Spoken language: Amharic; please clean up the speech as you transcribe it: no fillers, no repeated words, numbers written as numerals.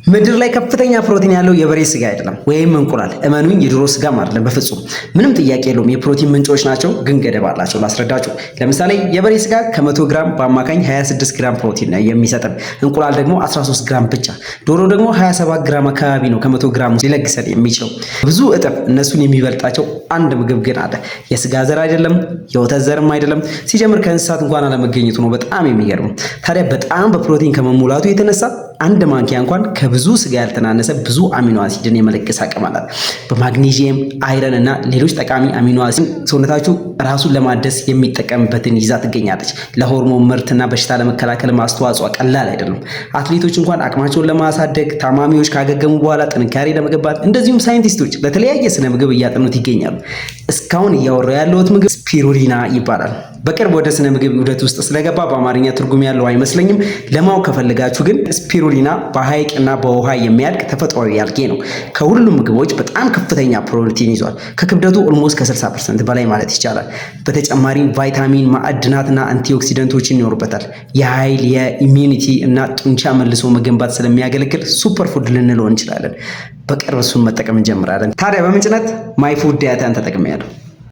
ምድር ላይ ከፍተኛ ፕሮቲን ያለው የበሬ ስጋ አይደለም ወይም እንቁላል። እመኑኝ የዶሮ ስጋም አይደለም በፍጹም። ምንም ጥያቄ የለውም የፕሮቲን ምንጮች ናቸው፣ ግን ገደብ አላቸው። ላስረዳችሁ። ለምሳሌ የበሬ ስጋ ከ100 ግራም በአማካኝ 26 ግራም ፕሮቲን ነው የሚሰጠን። እንቁላል ደግሞ 13 ግራም ብቻ። ዶሮ ደግሞ 27 ግራም አካባቢ ነው ከ100 ግራም ሊለግሰን የሚችለው። ብዙ እጥፍ እነሱን የሚበልጣቸው አንድ ምግብ ግን አለ። የስጋ ዘር አይደለም፣ የወተት ዘርም አይደለም። ሲጀምር ከእንስሳት እንኳን አለመገኘቱ ነው በጣም የሚገርም። ታዲያ በጣም በፕሮቲን ከመሙላቱ የተነሳ አንድ ማንኪያ እንኳን ከብዙ ስጋ ያልተናነሰ ብዙ አሚኖ አሲድን የመለገስ አቅም አላት። በማግኒዚየም፣ አይረን እና ሌሎች ጠቃሚ አሚኖ አሲድ ሰውነታችሁ ራሱን ለማደስ የሚጠቀምበትን ይዛ ትገኛለች። ለሆርሞን ምርትና በሽታ ለመከላከል ማስተዋጽኦ ቀላል አይደለም። አትሌቶች እንኳን አቅማቸውን ለማሳደግ፣ ታማሚዎች ካገገሙ በኋላ ጥንካሬ ለመገንባት፣ እንደዚሁም ሳይንቲስቶች በተለያየ ስነ ምግብ እያጠኑት ይገኛሉ። እስካሁን እያወራሁ ያለሁት ምግብ ስፒሩሊና ይባላል። በቅርብ ወደ ስነ ምግብ ውህደት ውስጥ ስለገባ በአማርኛ ትርጉም ያለው አይመስለኝም። ለማወቅ ከፈለጋችሁ ግን ስፒሩሊና በሐይቅና በውሃ የሚያድግ ተፈጥሯዊ አልጌ ነው። ከሁሉም ምግቦች በጣም ከፍተኛ ፕሮቲን ይዟል። ከክብደቱ ኦልሞስት ከ60% በላይ ማለት ይቻላል። በተጨማሪም ቫይታሚን፣ ማዕድናትና አንቲኦክሲደንቶችን ይኖርበታል። የኃይል የኢሚዩኒቲ እና ጡንቻ መልሶ መገንባት ስለሚያገለግል ሱፐር ፉድ ልንለው እንችላለን። በቅርብ እሱን መጠቀም እንጀምራለን። ታዲያ በምንጭነት ማይ ፉድ ዳያታን ተጠቅሜያለሁ።